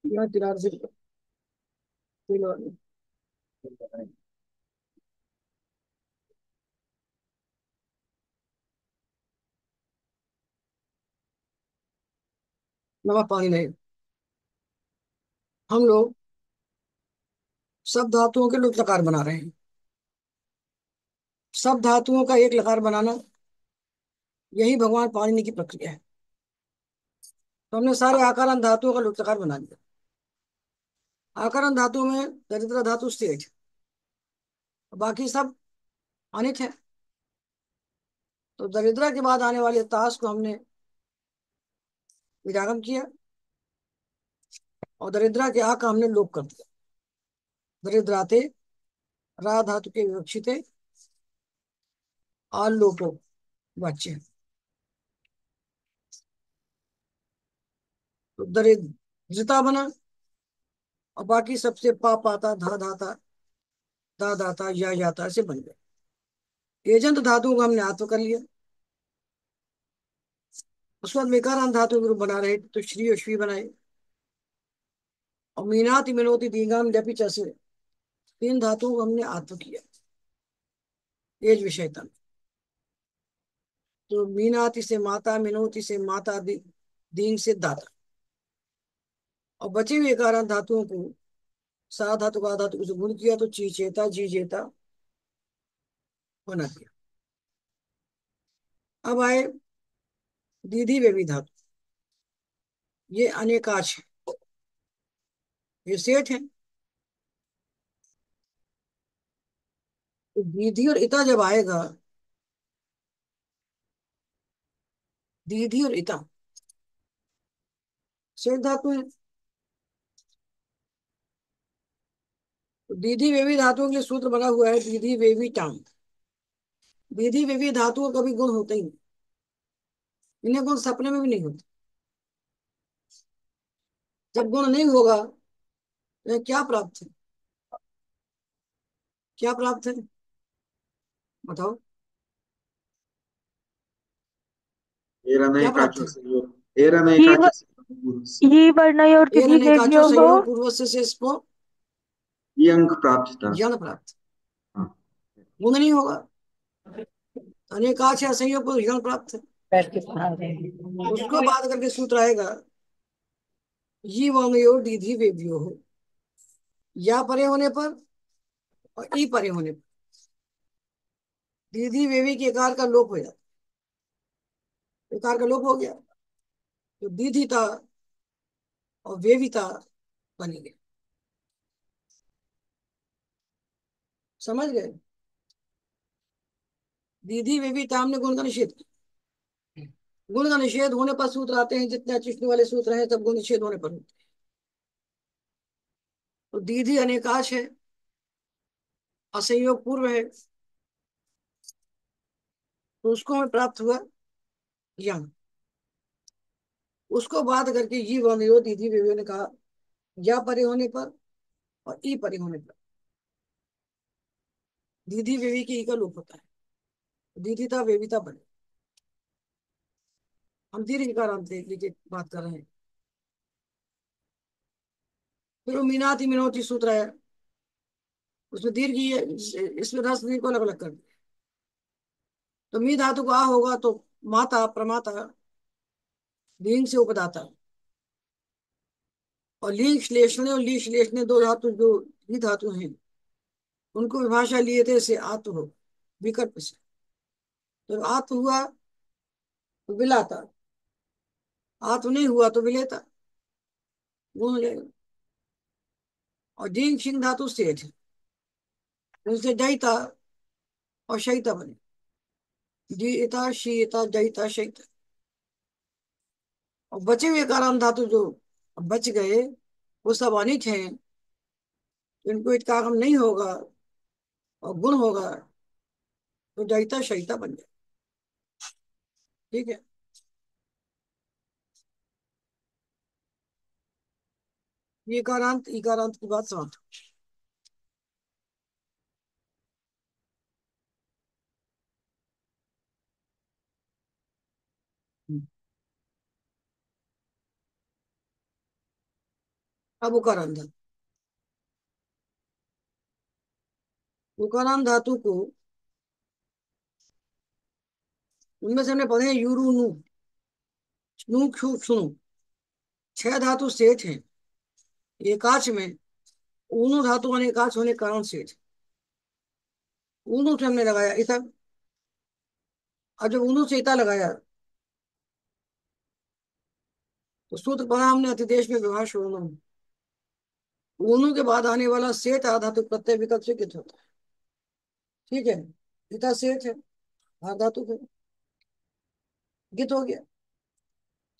यहाँ 83 किलो। नमक पानी नहीं। हम लोग सब धातुओं के लुट लकार बना रहे हैं। सब धातुओं का एक लकार बनाना, यही भगवान पाणिनि की प्रक्रिया है। तो हमने सारे आकारण धातुओं का लुट लकार बना दिया। आकारण धातु में दरिद्र धातु स्थिर है, बाकी सब अनिट है। तो दरिद्र के बाद आने वाले ताश को हमने विरागम किया, और दरिद्र के आ का हमने लोप कर दिया। दरिद्राते रा धातु के विवक्षित आलोपो वाच्य। तो दरिद्रता बना, और बाकी सबसे पा पाता धा धाता दा दाता या जाता से बन गए। एजंत धातु को हमने आत्व कर लिया। उसके बाद मेकारांत धातु के रूप बना रहे तो श्री और श्री बनाए, और मीनाति मिनोति दींगाम जपी चसे, तीन धातुओं को हमने आत्व किया एज विषयता में। तो मीनाति से माता, मिनोति से माता, दीन से दाता, और बचे हुए एकारांत धातुओं को सा धातु का धातु से गुण किया तो ची चेता जी जेता बना दिया। अब आए दीधी वेवी धातु। ये अनेकाक्ष है, ये सेठ है। तो दीधी और इता जब आएगा, दीधी और इता सेठ धातु है। तो दीधी वेवी धातुओं के लिए सूत्र बना हुआ है दीधी वेवी टांग। दीधी वेवी धातुओं का भी गुण होते ही नहीं। इन्हें गुण सपने में भी नहीं होते। जब गुण नहीं होगा तो ये क्या प्राप्त है? क्या प्राप्त है बताओ? क्या प्राप्त है? ही व, ये ही वर्णयोर तिथि अनेकाचो वेव्यो हो। संयोग पूर्व से इसको यंग प्राप्त था। यण प्राप्त। हाँ। गुण नहीं होगा, अनेकाच है संयोग को यण प्राप्त है। बैठ के पढ़ा रहे हैं। उसको बात करके सूत्र आएगा ये वामयोर दीधी वेव्यो हो। या परे होने पर और ई परे होने पर दीधी वेवी के कार का लोप हो जाता है। कार का लोप हो गया तो दीधिता और वेविता बनेंगे। समझ गए? दीदी वेविता हमने गुण का निषेध किया। गुण का निषेध होने पर सूत्र आते हैं, जितने अचिष्णु वाले सूत्र हैं सब गुण निषेध होने पर होते हैं। तो दीदी अनेकाश है, असंयोग पूर्व है, तो उसको हमें प्राप्त हुआ यम। उसको बात करके ये वनयो दीदी वेवी ने कहा या परे होने पर और ई परे होने पर दीदी वेवी की ई का लोप होता है, दीदिता वेविता बने। हम दीर्घ कारांत लेके बात कर रहे हैं। फिर वो मीनाति मिनोती सूत्र है, उसमें दीर्घ ही है, इसमें रस दीर्घ को अलग अलग कर दिया। तो मी धातु को आ होगा तो माता प्रमाता, लिंग से उपदाता, और लिंग श्लेषण और ली श्लेषण दो धातु जो ही धातु हैं उनको विभाषा लिए थे से आत्म हो विकल्प से। तो आत्म हुआ तो विलाता, आत्म नहीं हुआ तो विलेता, गुण हो जाएगा। और डींग शिंग धातु से है, उनसे जयता और शयिता बने। जीता शीता जयिता शयिता। और बचे हुए कारण धातु जो बच गए वो सब अनिट हैं, तो इनको इत्कागम नहीं होगा और गुण होगा, तो जयिता शयिता बन जाए। ठीक है? ये कारांत इकारांत की बात समाप्त। अब उकारांत धातु, उकारांत धातु को उनमें से हमने पढ़े हैं यूरू नु, नु क्षु क्षुणु, 6 धातु सेठ हैं एकाच में। ऊनु धातु अनेकाच होने के कारण सेठ, ऊनु से हमने लगाया इता, और जब ऊनु से इता लगाया तो सूत्र पढ़ा हमने अतिदेश में व्यवहार शोधन। ऊनु के बाद आने वाला सेठ आधातु प्रत्यय विकल्प से कित होता है, ठीक है। इता सेठ है आधातु के, गित हो गया,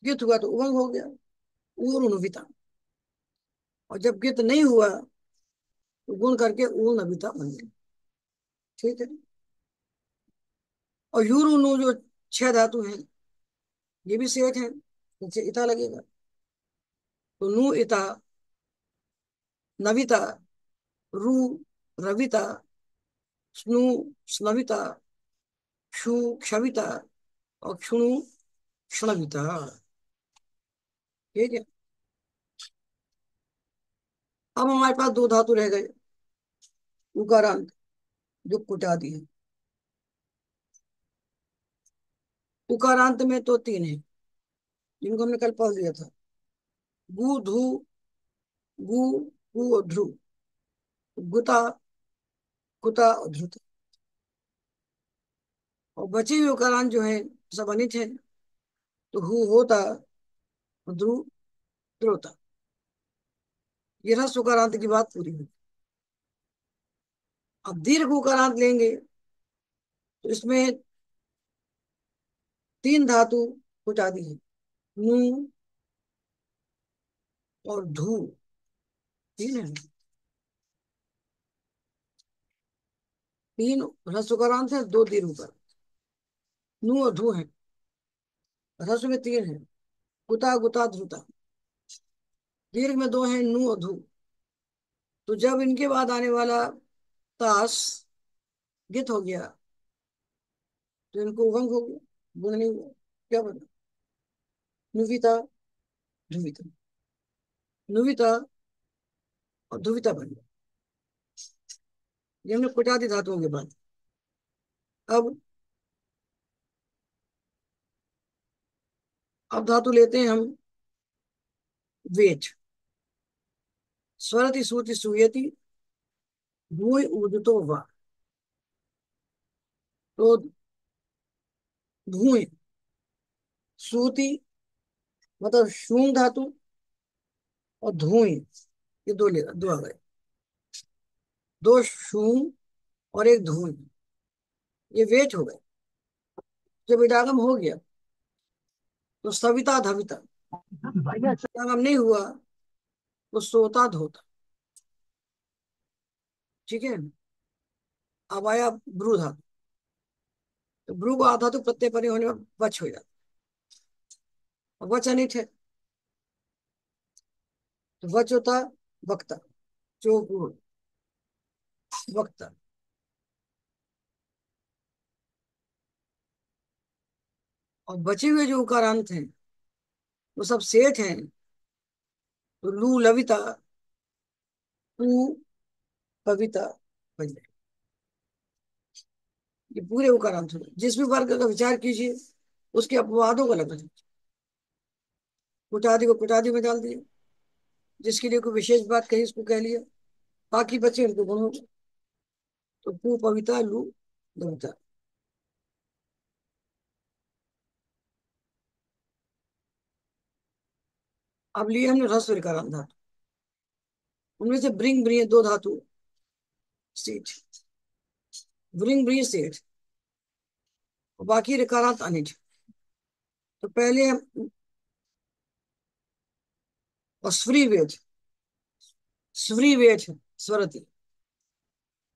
गित हुआ तो उभंग हो गया, ऊर्णविता। और जब गित नहीं हुआ तो गुण करके ऊर्णविता बन गया, ठीक है। और यूर नु जो 6 धातु हैं ये भी सेठ है, इनसे इता लगेगा तो नु इता, नविता, रू रविता, स्नु स्नविता, क्षु क्षविता और क्षुणु क्षणविता, ठीक है। अब हमारे पास 2 धातु रह गए उकारांत, जो कुटादी है। उकारांत में तो 3 है जिनको हमने कल पढ़ लिया था, गु धु, गु गु और ध्रु, गुता कुता और ध्रुता। और बचे हुए उकारांत जो है सब अनिट है, तो हु होता, ध्रु द्रोता। ये रस उकारांत की बात पूरी हुई। अब दीर्घ उकारांत लेंगे तो इसमें 3 धातु कुटादी है, नु और धू, तीन है। 3 रस उकारांत है, 2 दीर्घ उकारांत, नु और धू है। रस में 3 है, गुता गुता ध्रुता। दीर्घ में 2 है, नु और धू। तो जब इनके बाद आने वाला तास गित हो गया तो इनको उभंग हो गया, गुण नहीं हुआ। क्या बना, नुविता ध्रुविता, नुविता और ध्रुविता बन गया। ये हमने कुटादी धातुओं के बाद। अब धातु लेते हैं हम वेट, स्वरति सूति सूयति, भूय उदितो वा। तो भूय सूति मतलब शूंग धातु, और धुई, ये 2 लेगा, 2 आ गए, 2 शूंग और 1 धुई, ये वेट हो गए। जब इडागम हो गया तो सविता धविता, इडागम नहीं हुआ तो सोता धोता, ठीक है। अब आया ब्रू धातु, तो ब्रू को आधा तो प्रत्यय परे होने में वच हो जाता, वच अनिट है तो वच होता वक्ता, चोपूर्ण वक्ता। और बचे हुए जो उकारांत हैं वो सब सेठ हैं, तो लू लविता, तू कविता बन जाए। ये पूरे उकारांत हो गए। जिस भी वर्ग का विचार कीजिए उसके अपवादों का लगन, कुटादि को कुटादि में डाल दिया, जिसके लिए कोई विशेष बात कही उसको कह लिया, बाकी बचे उनको गुण हो गए। तो पू पविता लू लविता। अब लिए हमने ह्रस्व ऋकारांत धातु, उनमें से ब्रिंग ब्रिय 2 धातु सेठ, ब्रिंग ब्रिय सेठ, बाकी ऋकारांत अनिट। तो पहले हम और स्व्री वेद, स्व्री वेद स्वरती,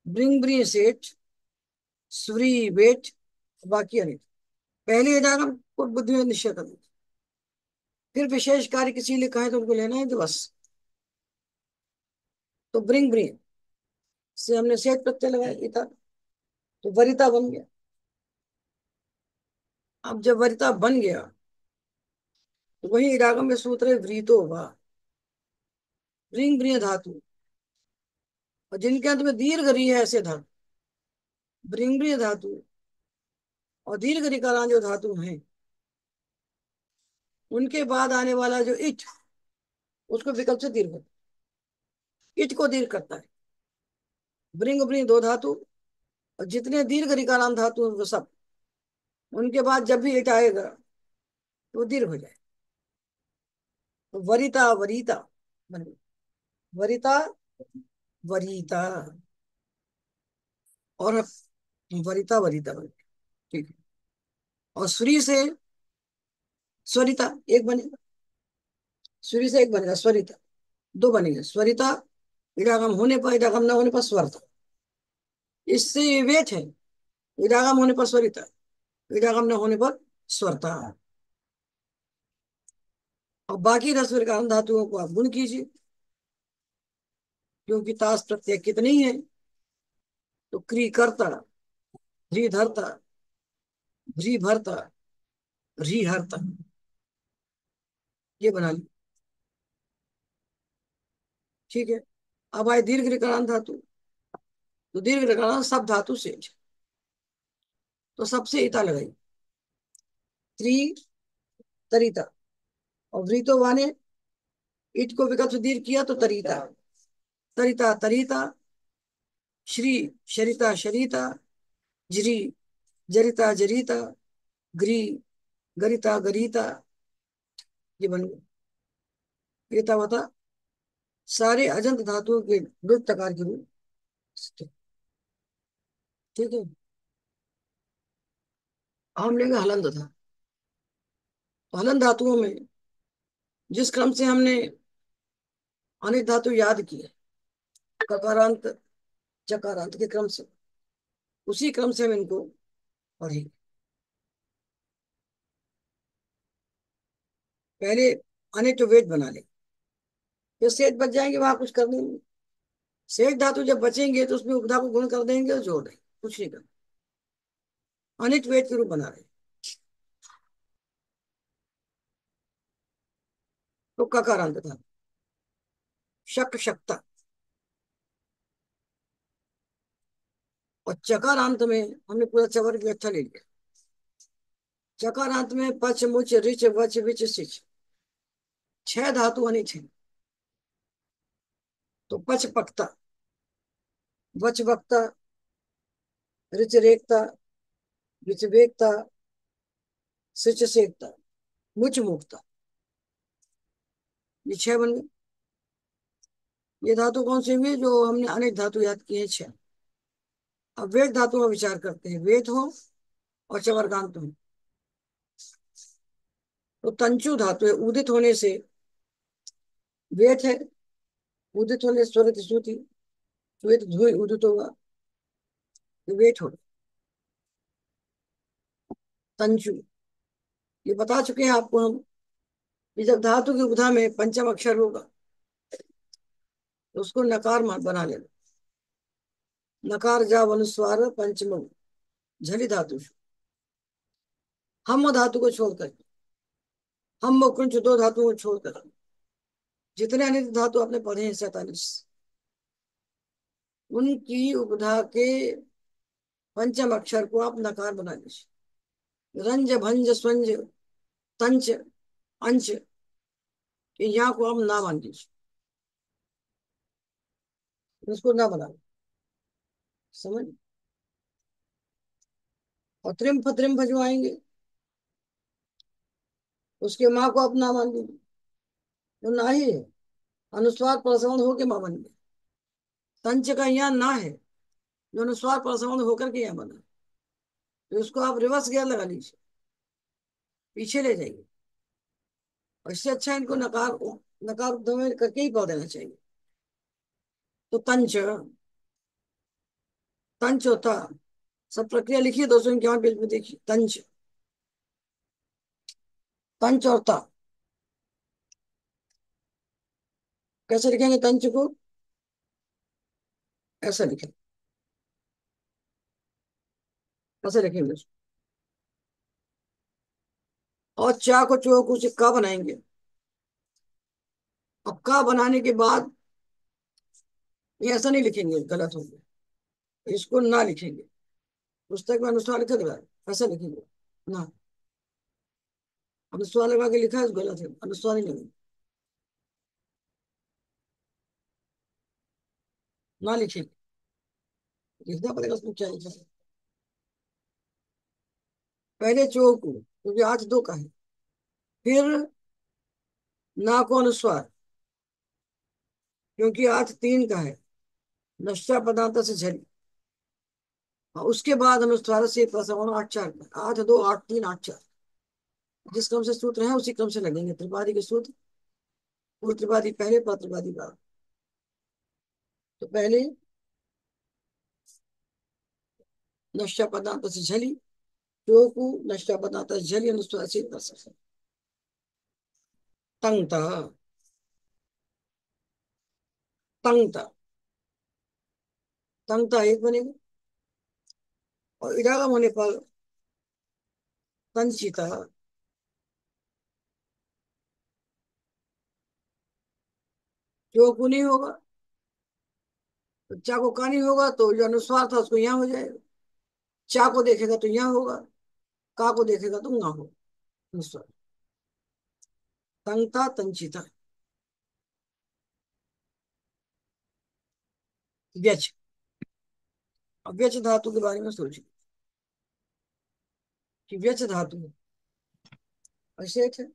ब्रिंग ब्रिय सेठ, स्व्री वेद, बाकी अनिट। पहले इडागम को बुद्धि में निश्चय कर, फिर विशेष कार्य किसी लिए कहे तो उनको लेना है तो बस। तो ब्रिंग ब्रिंग से हमने सेठ प्रत्यय लगाया इता, तो वरिता बन गया। अब जब वरिता बन गया तो वही इडागम में सूत्र है व्रीतो वा, ब्रिंग ब्रिय धातु, और जिनके अंत में दीर्घ री है ऐसे धातु, ब्रिंग ब्रिय धातु और दीर्घ रिकारांत जो धातु हैं, उनके बाद आने वाला जो इट, उसको विकल्प से दीर्घ होता है, इट को दीर्घ करता है। ब्रिंग ब्रिंग दो धातु, और जितने दीर्घ रिकारांत धातु हैं वो सब, उनके बाद जब भी इट आएगा तो वो दीर्घ हो जाए। तो वरिता वरीता बन गया। वरिता वरीता, और वरिता वरीता बन गया। ठीक है। और श्री से स्वरिता एक बनेगा, श्री से एक बनेगा स्वरिता, दो बनेंगे स्वरिता, इडागम होने पर, इडागम न होने पर स्वरता। इससे ये वेट है, इडागम होने पर स्वरिता, इडागम न होने पर स्वरता। और बाकी रस्व धातुओं को आप गुण कीजिए, क्योंकि ताश प्रत्यय कितने ही है। तो क्री करता, ध्री धरता, ध्री भरता, री हरता, ये बना ली। ठीक है। अब आए दीर्घ रिकारांत धातु। तो दीर्घ रिकारांत सब धातु से, तो सबसे इता लगाई, त्रि तरिता, और वृतो वाने ईट को विकल्प से दीर्घ किया तो तरीता, तरिता तरीता, श्री शरिता शरीता, जरी जरिता जरीता, ग्री गरिता गरीता, ये बन गया। ये था बता सारे अजंत धातुओं के लुट तकार के रूप। ठीक है। हम लेंगे हलंत था। तो हलंत धातुओं में जिस क्रम से हमने अनेक धातु याद किए, ककारांत चकारांत के क्रम से, उसी क्रम से हम इनको पढ़ेंगे। पहले अनेक तो वेद बना ले, फिर सेठ बच जाएंगे, वहां कुछ कर देंगे। सेठ धातु जब बचेंगे तो उसमें उपधा को गुण कर देंगे और जोड़ देंगे, कुछ नहीं करना। अनिट वेद के रूप बना रहे। तो ककारांत था, शक शक्ता, और चकारांत में हमने पूरा चवर की अच्छा ले लिया। चकारांत में पच मुच रिच वच विच सिच, छह धातु अनिट है। तो पच पकता, वच वक्ता, रिच रेखता, विच वेकता, सिच सेकता, मुच मुक्ता, ये छह बन गए। ये धातु कौन से हुए जो हमने अनेक धातु याद किए हैं? छह। अब वेद धातु का विचार करते हैं। वेद हो और चवर्गांत हो। तो तंचु धातु है, उदित होने से वेद है, उदित होने से स्वरित श्रुति, श्वेत धुए उदित होगा, तो वेद होगा तंचु। ये बता चुके हैं आपको हम कि जब धातु की उपधा में पंचम अक्षर होगा तो उसको नकार बना लेना। नकार जाव अनुस्वार पंचम झली धातु, हम धातु को छोड़कर, हम कुंच दो धातुओं को छोड़कर जितने अनित धातु आपने पढ़े हैं 47, उनकी उपधा के पंचम अक्षर को आप नकार बना लीजिए। रंज भंज स्वंज तंच अंश, यहाँ को आप ना मान लीजिए, उसको ना बना, समझ। और त्रिम्फ त्रिम्फ जो आएंगे उसके माँ को आप ना मान लीजिए, वो ना ही है, अनुस्वार प्रसवण होके माँ बन गया। तंच का यहाँ ना है, जो अनुस्वार प्रसवण होकर के यहाँ बना, तो उसको आप रिवर्स गियर लगा लीजिए, पीछे ले जाइए। और इससे अच्छा इनको नकार नकार में करके ही पढ़ देना चाहिए। तो तंच, तंच होता, सब प्रक्रिया लिखिए 251 पेज में देखिए। तंच, तंच और ता कैसे लिखेंगे? तंच को ऐसा लिखेंगे, ऐसे लिखेंगे उसको। और चा को चो को का बनाएंगे। अब का बनाने के बाद ये ऐसा नहीं लिखेंगे, गलत हो गया, इसको ना लिखेंगे। पुस्तक में अनुस्वार लिखा गया है, ऐसा लिखेंगे ना। अनुस्वार लगा के लिखा है तो गलत है, अनुस्वार ही नहीं, ना लिखेंगे। लिखना पड़ेगा उसमें क्या लिखा है। पहले चौकू, क्योंकि आठ दो का है। फिर ना को अनुस्वार, क्योंकि आठ तीन का है। नश्चा पदार्थ से झरी। और उसके बाद अनुस्वार से प्रसवण आठ चार का, आठ दो आठ तीन आठ चार। जिस क्रम से सूत्र है उसी क्रम से लगेंगे त्रिपादी के सूत्र। पूर्व त्रिपादी पहले, पर त्रिपादी बाद। तो पहले नश्चा पदार्थ से झली, चौकू नश्चा पदार्थ से झली, अनुस्वार से प्रसव। तंगता, तंगता, तंगता एक बनेगा। और इडागम होने पर तंचिता। चौकू नहीं होगा तो चा को का नहीं होगा, तो जो अनुस्वार था उसको यहाँ हो जाएगा। चा को देखेगा तो यहाँ होगा, का को देखेगा तो वहां होगा अनुस्वार। तंगता तंचिता। व्यच। अब व्यच धातु के बारे में सोचिए कि व्यच धातु अशेष है,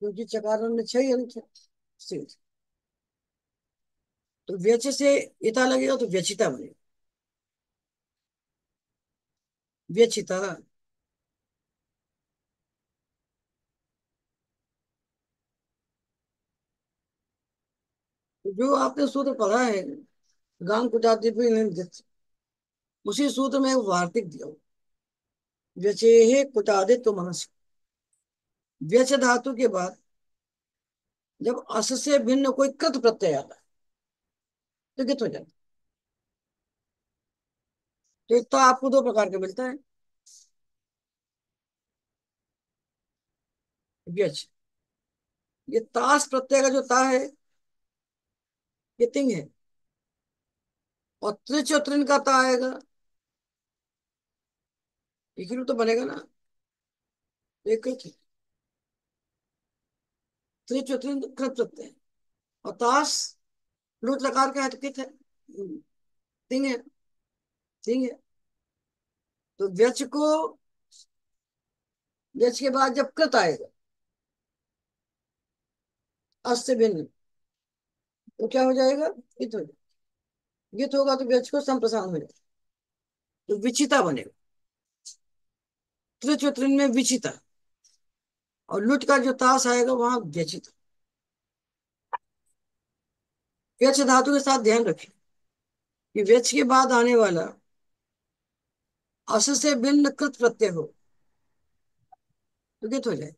क्योंकि चकारण में 6 अंक है। शेष। तो व्यच से इता लगेगा तो व्यचिता बनेगा। व्यचिता। तो जो आपने सूत्र पढ़ा है, गांग कुटाती उसी सूत्र में वार्तिक दिया। व्यचेहे कुटादित्व मनस। व्यच धातु के बाद जब अस से भिन्न कोई कृत प्रत्यय आता है तो कित हो जाता है। तो एक तो आपको दो प्रकार का मिलता है। व्यच, ये ताश प्रत्यय का जो ता है ये तिंग है। और त्रिच और त्रिन का ता आएगा, इकरू तो बनेगा ना, एक कृत है। त्रिच और त्रिन कृत प्रत्यय। और ताश लूट लकार का है तो कित है, तिंग है, तिंग है। तो व्यच को, व्यच के बाद जब कृत आएगा अस से भिन्न, तो क्या हो जाएगा, गित हो जाएगा। गित होगा तो व्यच को संप्रसारण हो जाएगा, तो विचिता बनेगा। त्रिच और त्रिन में विचिता, और लुट का जो ताश आएगा वहां व्यचिता। व्यच धातु के साथ ध्यान रखिए कि व्यच के बाद आने वाला अस से भिन्न कृत प्रत्यय हो तो गित हो जाए,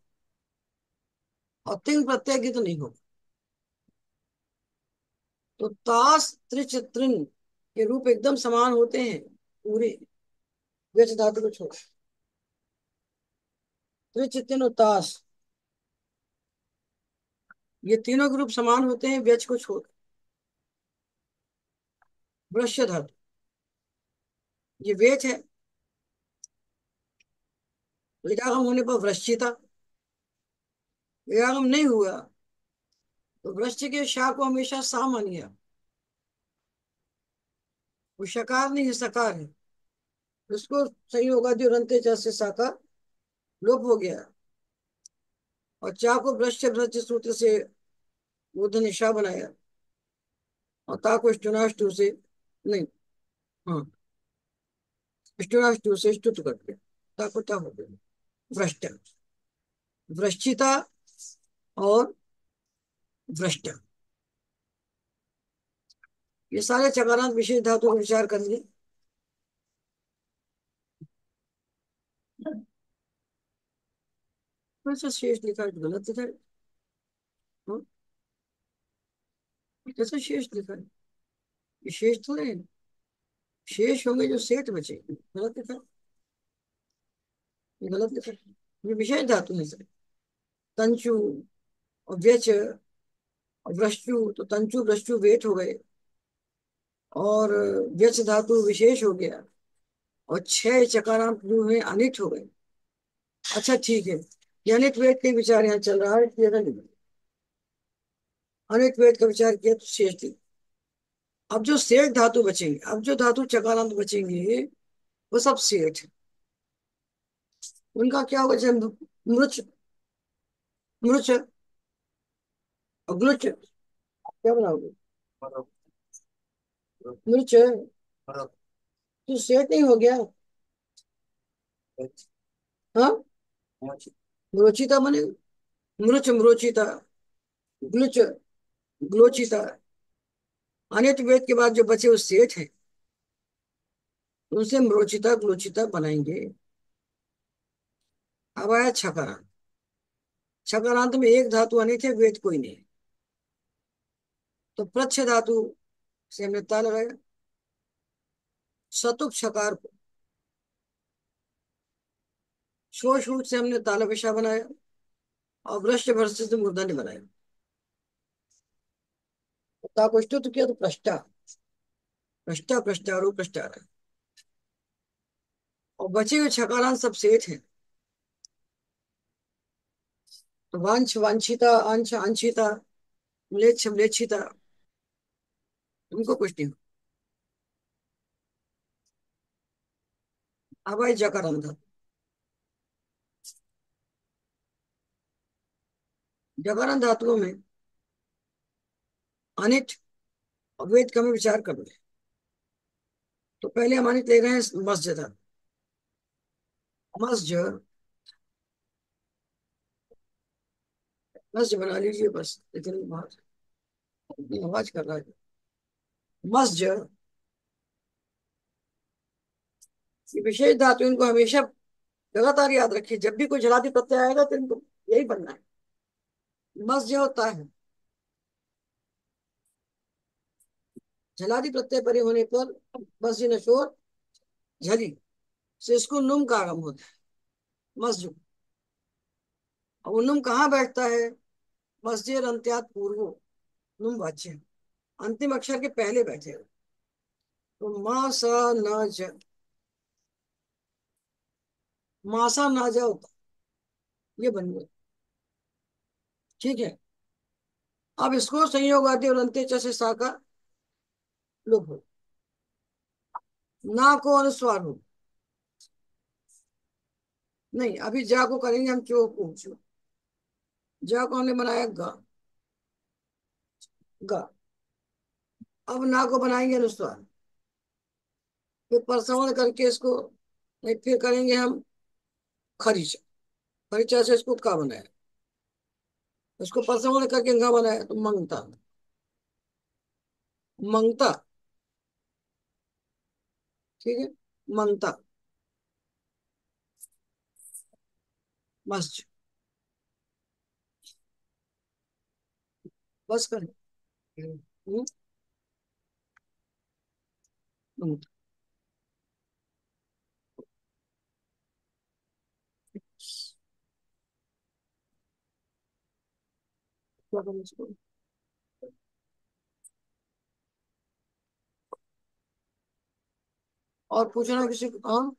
और तिंग प्रत्यय गित नहीं हो। तो ताश त्रिच त्रिन के रूप एकदम समान होते हैं पूरे, व्यच धातु को छोड़। त्रिच त्रिन और ताश ये तीनों के रूप समान होते हैं व्यच को छोड़। वृश्य धातु ये वेच है, विरागम होने पर वृश्चिता। विरागम नहीं हुआ तो वृश्च के शाह को हमेशा सा मानिए। वो शकार नहीं है, सकार है। उसको सही होगा जो रंते च से साकार लोप हो गया। और चा को वृश्च वृश्च सूत्र से मूर्धन्य शाह बनाया, और ता को स्टुनाष्टु से, नहीं, हाँ, स्टुनाष्टु से स्तुत कर दिया, ता को ता हो गया भ्रष्ट। वृश्चिता और भ्रष्ट, ये सारे चकारांत विशेष धातु को विचार करेंगे। वैसे शेष लिखा है तो गलत लिखा है। हाँ, कैसे शेष लिखा है, ये शेष थोड़े है। शेष होंगे जो सेठ बचे, गलत लिखा है, ये गलत लिखा है। ये विशेष धातु है सर। तंचु और व्यच और वृश्चु, तो तंचु वृश्चु वेट हो गए। और व्यच धातु विशेष हो गया, और छह चकारांत जो है अनिट हो गए। अच्छा ठीक है, ये अनिट वेद के विचार यहाँ चल रहा है, किया था नहीं। अनिट वेद का विचार किया तो शेष थी। अब जो शेष धातु बचेंगे, अब जो धातु चकारांत बचेंगे वो सब सेठ। उनका क्या होगा? जैसे मृच, मृच और ग्लुच, क्या बनाओगे? मृच तो सेठ नहीं हो गया? हाँ, मृचिता बने, मृच मृचिता, ग्लुच ग्लोचिता। अनिट वेद के बाद जो बचे वो सेठ है, उनसे मृचिता ग्लोचिता बनाएंगे। अब आया छकारांत। छकारांत में एक धातु अनिट है, वेद कोई नहीं। तो प्रच्छ धातु से हमने ता लगाया, सतुक छकार को शोष रूट से हमने ताला पेशा बनाया, और वृक्ष भ्रष्ट से मूर्धन्य बनाया। ता को स्तुत किया तो प्रष्टा, प्रष्टा प्रष्टारो प्रष्टार। और बचे हुए छकारांत सब सेठ हैं। तो वांछ वांछिता, अंश अंशिता, म्लेच्छ म्लेच्छिता, उनको कुछ नहीं। अब आई जकारांत धातु। जकारांत धातुओं में अनिट और वेद का में विचार कर रहे। तो पहले हम अनिट ले रहे हैं मस्जिद। मस्जिद, मस्जिद बना लीजिए बस, इतनी बात। इतनी आवाज कर रहा है मस्जिद। ये विशेष धातु इनको हमेशा लगातार याद रखिए, जब भी कोई जलादि प्रत्यय आएगा तो इनको यही बनना है। मस्जिद होता है जलादि प्रत्यय परे होने पर मस्जिद नशोर झली से इसको नुम का आगम होता है, मस्जिद। और वो नुम कहाँ बैठता है? मस्जिद अंत्यात पूर्वो, नुम वाच्य अंतिम अक्षर के पहले बैठे। तो मा सा न ज, मासा ना जा होता, ये बन गया। ठीक है, अब इसको संयोग आदि और अंत्य च से सा का लोप हो, ना को अनुस्वार हो। नहीं, अभी जा को करेंगे हम चो को, जा को हमने बनाया गा, गा। अब ना को बनाएंगे अनुस्वार, फिर प्रसवण करके इसको, नहीं फिर करेंगे हम खरीचा, खरीचा से इसको का बनाया, उसको प्रसवण करके गा बनाया तो मंगता, मंगता। ठीक है, मंगता, मस्जिद। बस कर। मंगता। क्या करें इसको? और पूछना किसी को? हाँ,